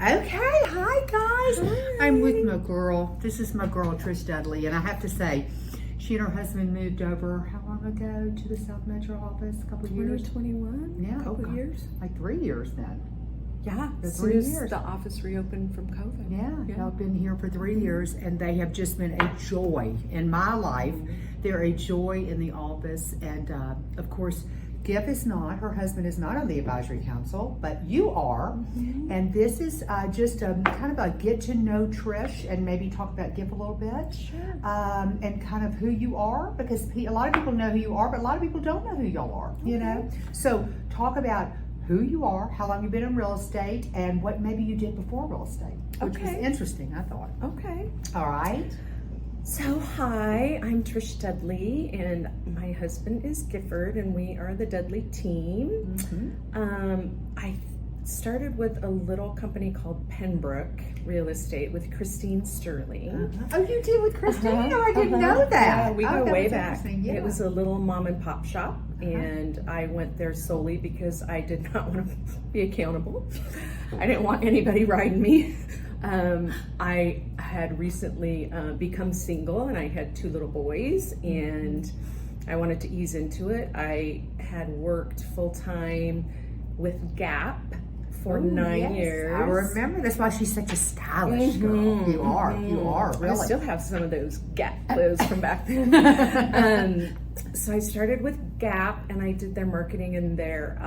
Okay, hi guys. Hi. I'm with my girl. This is my girl, Trish Dudley, and I have to say, she and her husband moved over how long ago to the South Metro office? A couple of years? 2021? Yeah, A couple years. Like 3 years then. Yeah, For as 3 soon as years. the office reopened from COVID. Yeah, y'all been here for 3 years, and they have just been a joy in my life. They're a joy in the office, and of course, Giff is not, her husband is not on the advisory council, but you are. And this is just a kind of a get to know Trish and maybe talk about Giff a little bit. Sure. And kind of who you are, because a lot of people know who you are, but a lot of people don't know who y'all are, you know? So talk about who you are, how long you've been in real estate, and what maybe you did before real estate, which was interesting, I thought. Okay. All right. So, hi, I'm Trish Dudley, and my husband is Gifford, and we are the Dudley team. I started with a little company called Pembroke Real Estate with Christine Sterling. Oh, you did with Christine? No, I didn't know that. Yeah, we Oh, go that way was back. interesting. Yeah. It was a little mom and pop shop, and I went there solely because I did not want to be accountable. I didn't want anybody riding me. I had recently become single, and I had 2 little boys, and I wanted to ease into it. I had worked full-time with Gap for 9 years. I remember. That's why she's such a stylish girl. You are, really. I still have some of those Gap clothes from back then. So I started with Gap, and I did their marketing and their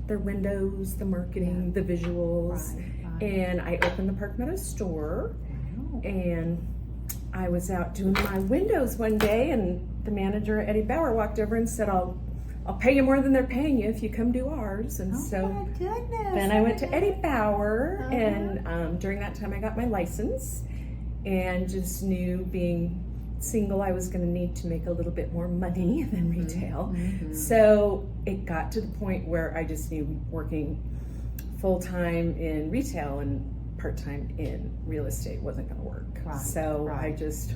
windows, the marketing, the visuals. Right. And I opened the Park Meadows store, and I was out doing my windows one day, and the manager, Eddie Bauer, walked over and said, I'll pay you more than they're paying you if you come do ours. And so my goodness. then I went to Eddie Bauer, and during that time I got my license, and just knew, being single, I was going to need to make a little bit more money than retail. So it got to the point where I just knew working full-time in retail and part-time in real estate wasn't going to work. I just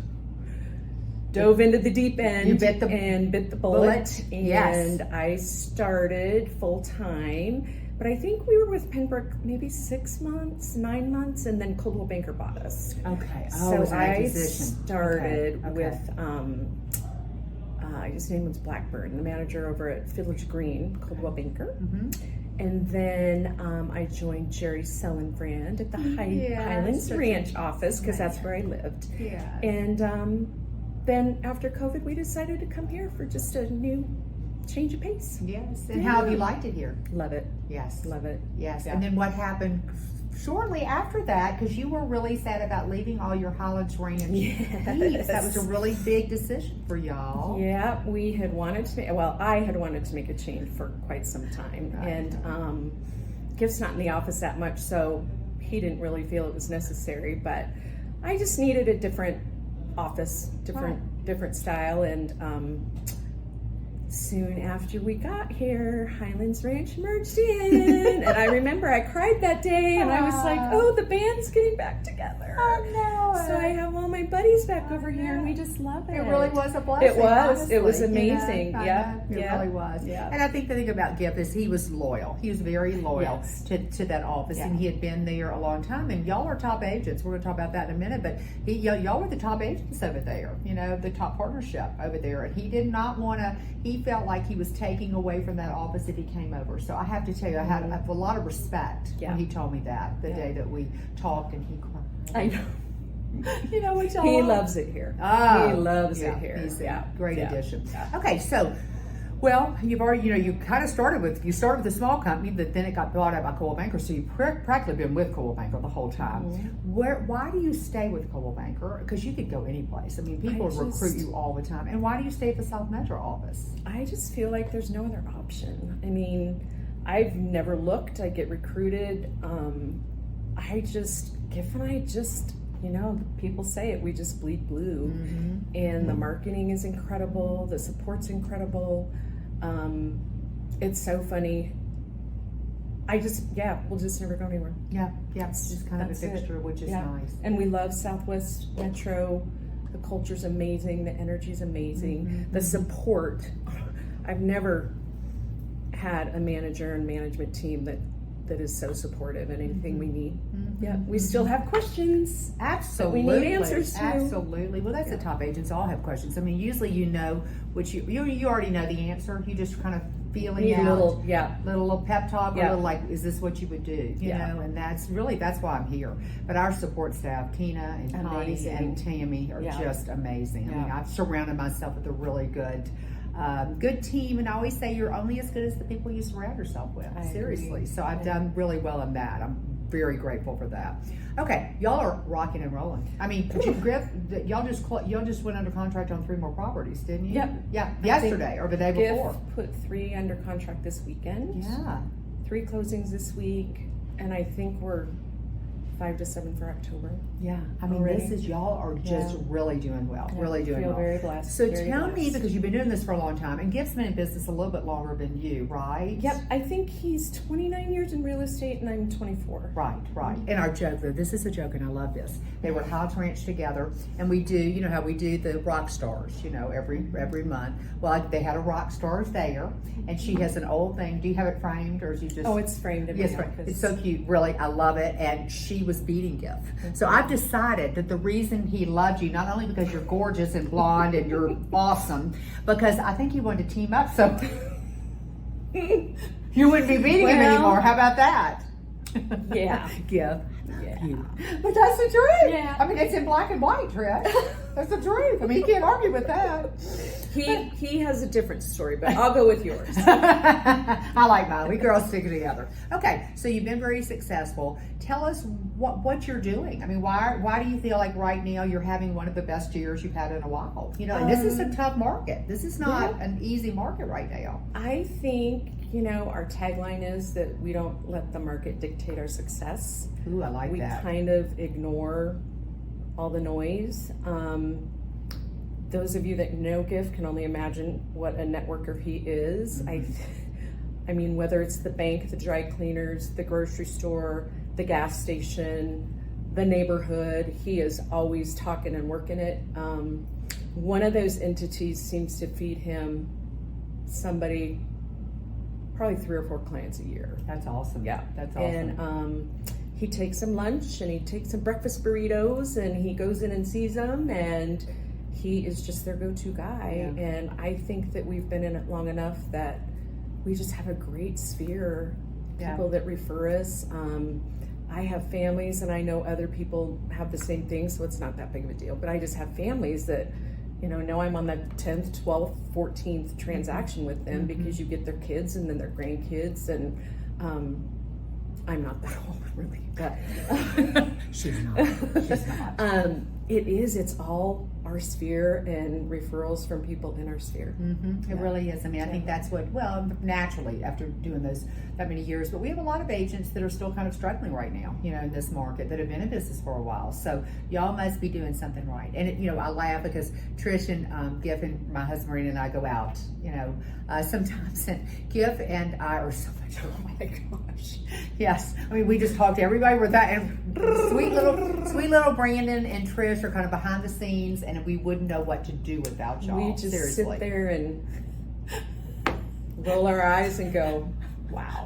dove into the deep end. You bit the bullet. And yes. I started full-time, but I think we were with Pembroke maybe 6 months, 9 months, and then Coldwell Banker bought us. Okay. So I started with his name was Blackburn, the manager over at Village Green, Coldwell Banker. And then I joined Jerry Sellenbrand at the Highlands Ranch office, because that's where I lived. Yeah. And then after COVID, we decided to come here for just a new change of pace. Yes. And how have you liked it here? Love it. Yes. Love it. Yes. Yeah. And then what happened shortly after that, because you were really sad about leaving all your Highlands Ranch peeps. That was a really big decision for y'all. Yeah, we had wanted to I had wanted to make a change for quite some time. And Giff's not in the office that much, so he didn't really feel it was necessary, but I just needed a different office, different style. And soon after we got here, Highlands Ranch merged in, and I remember I cried that day, and I was like, oh, the band's getting back together. Oh, no. So I have all my buddies back over here, and we just love it. It really was a blessing. It was. Honestly, It was amazing. You know? Yeah. It really was. Yeah. And I think the thing about Giff is he was loyal. He was very loyal to that office, and he had been there a long time. And y'all are top agents. We're going to talk about that in a minute. But y'all were the top agents over there. You know, the top partnership over there. And he did not want to. He felt like he was taking away from that office if he came over. So I have to tell you, I have a lot of respect when he told me that the day that we talked, and he cried. I know. You know what y'all? He loves it here. Oh, he loves it here. He's a great addition. Yeah. Okay, so, well, you've already, you kind of started with a small company, but then it got bought out by Coldwell Banker, so you've practically been with Coldwell Banker the whole time. Why do you stay with Coldwell Banker? Because you could go any place. I mean, people recruit you all the time. And why do you stay at the South Metro office? I just feel like there's no other option. I mean, I've never looked. I get recruited. Giff and I just, people say it, we just bleed blue. And the marketing is incredible. The support's incredible. It's so funny. we'll just never go anywhere. Yeah, it's just kind of a fixture, which is nice. And we love Southwest Metro. The culture's amazing. The energy's amazing. The support. I've never had a manager and management team that that is so supportive and anything we need. Yeah, we still have questions. Absolutely. That we need answers to. Absolutely. Well, that's the top agents all have questions. I mean, usually you know what you already know the answer. You just kind of feeling Need out a little pep talk, a Yeah. little like, is this what you would do? You Yeah. know, and that's why I'm here. But our support staff, Tina and Connie Amazing. and Tammy, are Yeah. just amazing. I Yeah. mean, I've surrounded myself with a really good team, and I always say you're only as good as the people you surround yourself with. I Seriously. agree. So I've done really well in that. I'm very grateful for that. Okay, y'all are rocking and rolling. I mean, y'all just went under contract on 3 more properties, didn't you? Yep. Yeah, yesterday or the day GIF before. put 3 under contract this weekend. Yeah. 3 closings this week, and I think we're 5 to 7 for October. Yeah, I mean, Already. this is y'all are just really doing well, really doing feel well. very blessed. So very tell me, blessed. because you've been doing this for a long time, and Gift's been in business a little bit longer than you, right? Yep, I think he's 29 years in real estate, and I'm 24. Right. And our joke, though, this is a joke, and I love this. They were at House Ranch together, and we do, you know how we do the rock stars, you know, every month. Well, they had a rock stars there, and she has an old thing. Do you have it framed, or is you just? Oh, it's framed in Yes, my right. office. It's so cute. Really, I love it. And she was beating Gift. So I've decided that the reason he loved you, not only because you're gorgeous and blonde and you're awesome, because I think he wanted to team up so you wouldn't be beating him anymore. How about that? Yeah. Gift. Yeah. You. But that's the truth. Yeah. I mean, it's in black and white, Trish. That's the truth. I mean, you can't argue with that. He has a different story, but I'll go with yours. I like mine. We girls stick together. Okay, so you've been very successful. Tell us what you're doing. I mean, why do you feel like right now you're having one of the best years you've had in a while? You know, and this is a tough market. This is not an easy market right now. I think, you know, our tagline is that we don't let the market dictate our success. Ooh, I like We that. kind of ignore all the noise. Those of you that know Gift can only imagine what a networker he is. I mean, whether it's the bank, the dry cleaners, the grocery store, the gas station, the neighborhood, he is always talking and working it. One of those entities seems to feed him somebody, probably 3 or 4 clients a year. That's awesome. Yeah. That's awesome. And he takes them lunch and he takes them breakfast burritos and he goes in and sees them, and he is just their go-to guy. Yeah. And I think that we've been in it long enough that we just have a great sphere, people that refer us. I have families, and I know other people have the same thing, so it's not that big of a deal. But I just have families that, you know I'm on the 10th, 12th, 14th transaction with them because you get their kids and then their grandkids, and I'm not that old, really, but She's not. it's all our sphere and referrals from people in our sphere. It really is. I mean, I think that's what, well, naturally after doing that many years, but we have a lot of agents that are still kind of struggling right now, you know, in this market that have been in business for a while. So y'all must be doing something right. And, you know, I laugh because Trish and Giff and my husband Marina and I go out, you know, sometimes, and Giff and I are so much, oh my gosh. Yes. I mean, we just talk to everybody with that, and sweet little Brandon and Trish are kind of behind the scenes, and we wouldn't know what to do without y'all. We just Seriously. sit there and roll our eyes and go, wow.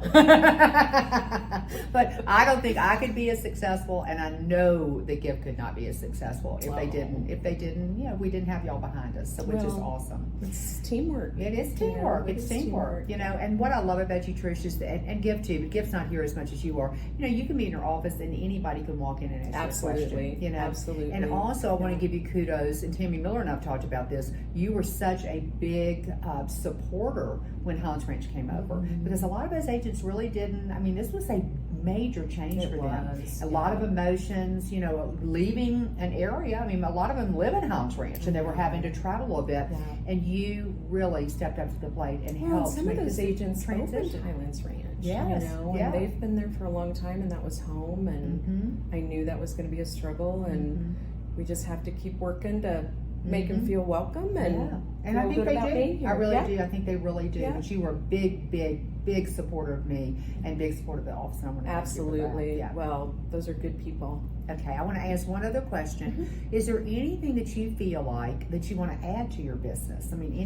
But I don't think I could be as successful, and I know that Gift could not be as successful if they didn't, you know, we didn't have y'all behind us, so which is awesome. It's teamwork. It is teamwork. It's teamwork, you know. And what I love about you, Trish, is that, and Gift too, but Gift's not here as much as you are. You know, you can be in your office and anybody can walk in and ask you a question. You know, absolutely. And also, I want to give you kudos. And Tammy Miller and I've talked about this. You were such a big supporter when House Ranch came over, because a lot of those agents really didn't. I mean, this was a major change for them. A lot of emotions, you know, leaving an area. I mean, a lot of them live in House Ranch and they were having to travel a bit. And you really stepped up to the plate and helped some of make those this agents transition. opened Highlands Ranch. Yes, you know, and they've been there for a long time, and that was home, and I knew that was going to be a struggle, and we just have to keep working to make them feel welcome and I think they do. I really do. I think they really do. Yeah. But you were a big supporter of me and big supporter of the office. And I want to Absolutely. Yeah. Well, those are good people. Okay, I want to ask one other question. Is there anything that you feel like that you want to add to your business? I mean,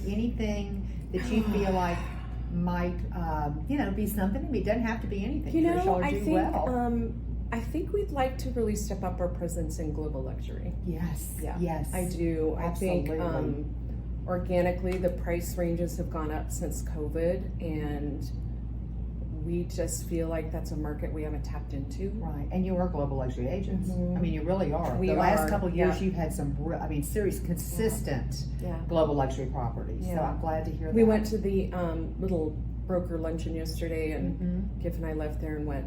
anything that you feel like might be something. I mean, it doesn't have to be anything. You Trish, know, y'all I do think well. I think we'd like to really step up our presence in global luxury. Yes. Yeah, Yes. I do. Absolutely. I think organically the price ranges have gone up since COVID, and we just feel like that's a market we haven't tapped into. Right, and you are global luxury agents. I mean, you really are. We the last are, couple of years, yeah. you've had some, serious, consistent Yeah. global luxury properties. So Yeah. I'm glad to hear that. We went to the little broker luncheon yesterday, and Giff and I left there and went,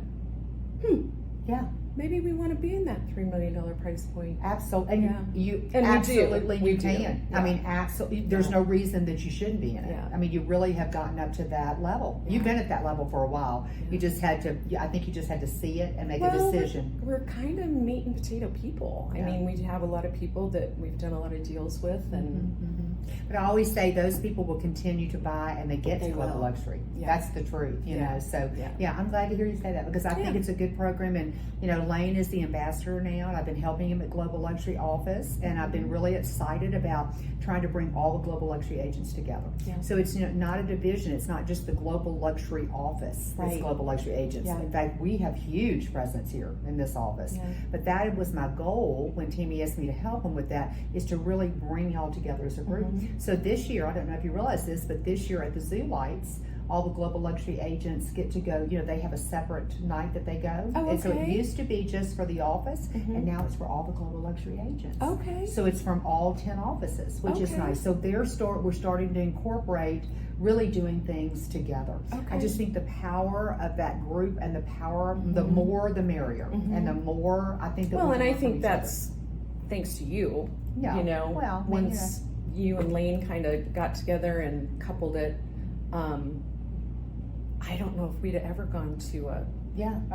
Yeah. maybe we want to be in that $3 million price point. Absolutely, and Yeah. you And we do. absolutely We you do. can. Yeah. I mean, absolutely. There's no reason that you shouldn't be in it. Yeah. I mean, you really have gotten up to that level. You've been at that level for a while. You just had to. I think you just had to see it and make a decision. We're kind of meat and potato people. I mean, we have a lot of people that we've done a lot of deals with, and But I always say those people will continue to buy, and they get to They global will. luxury. Yeah. That's the truth, you know. So I'm glad to hear you say that, because I think it's a good program. And Lane is the ambassador now, and I've been helping him at Global Luxury Office, and I've been really excited about trying to bring all the global luxury agents together. Yeah. So it's not a division. It's not just the Global Luxury Office. Right. It's Global Luxury Agents. Yeah. In fact, we have huge presence here in this office. Yeah. But that was my goal when Tammy asked me to help him with that, is to really bring y'all together as a group. So this year, I don't know if you realize this, but this year at the Zoo Lights, all the global luxury agents get to go. They have a separate night that they go. Oh, And so it okay. used to be just for the office, and now it's for all the global luxury agents. Okay. So it's from all 10 offices, which is Okay. nice. So we're starting to incorporate really doing things together. Okay. I just think the power of that group, and the power, the more the merrier. And the more I think that well, we and can I learn from think each that's thanks to you. Yeah. Well, once you and Lane kind of got together and coupled it, I don't know if we'd have ever gone to a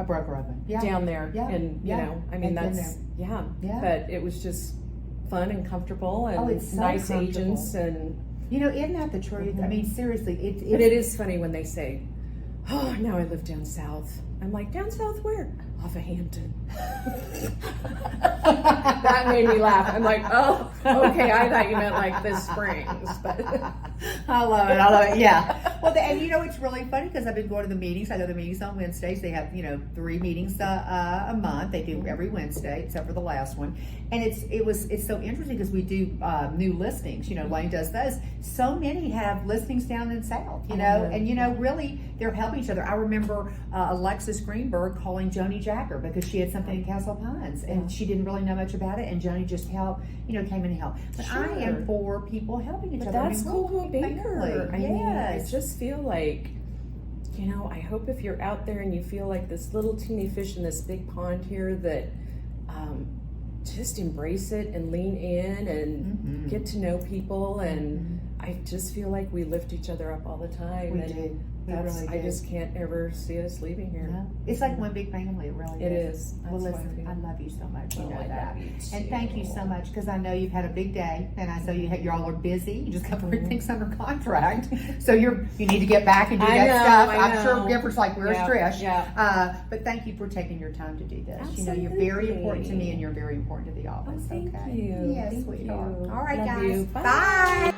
broker oven. Yeah. down there. Yeah. And Yeah. I mean, And been that's Yeah. But it was just fun and comfortable, and it's so nice comfortable. agents, and Isn't that the truth? I mean, seriously, but it is funny when they say, "Oh, now I live down south." I'm like, "Down south where?" "Off of Hampton." That made me laugh. I'm like, "Oh, okay. I thought you meant like the Springs," but I love it. I love it. Yeah. Well, and it's really funny, because I've been going to the meetings. I go to the meetings on Wednesdays. They have 3 meetings a month. They do every Wednesday except for the last one. And it's so interesting, because we do new listings. Lane does those. So many have listings down in South. And really they're helping each other. I remember Alexis Greenberg calling Joni Jacker because she had something in Castle Pines, and she didn't really know much about it, and Joni just helped. Came in and helped. But I am for people helping each other. that's we're Coldwell a big Banker. family. I mean, I Yes. just feel like, I hope if you're out there and you feel like this little teeny fish in this big pond here, that just embrace it and lean in and get to know people. And I just feel like we lift each other up all the time. We and do. We That's, really I do. just can't ever see us leaving here. No. It's like one big family. It really It is. is. Well, That's listen, why I feel. I love you so much. You Oh, know I that. love you And thank you too. so much, because I know you've had a big day, and I know you all are busy. You just got everything's under contract, so you need to get back and do I that know, stuff. I I'm sure know. Giffords like, where's Yeah, Trish? yeah. But thank you for taking your time to do this. Absolutely. You're very important to me, and you're very important to the office. Oh, thank okay. you. Yes, Thank sweetheart. you. All right, Love guys. you. Bye.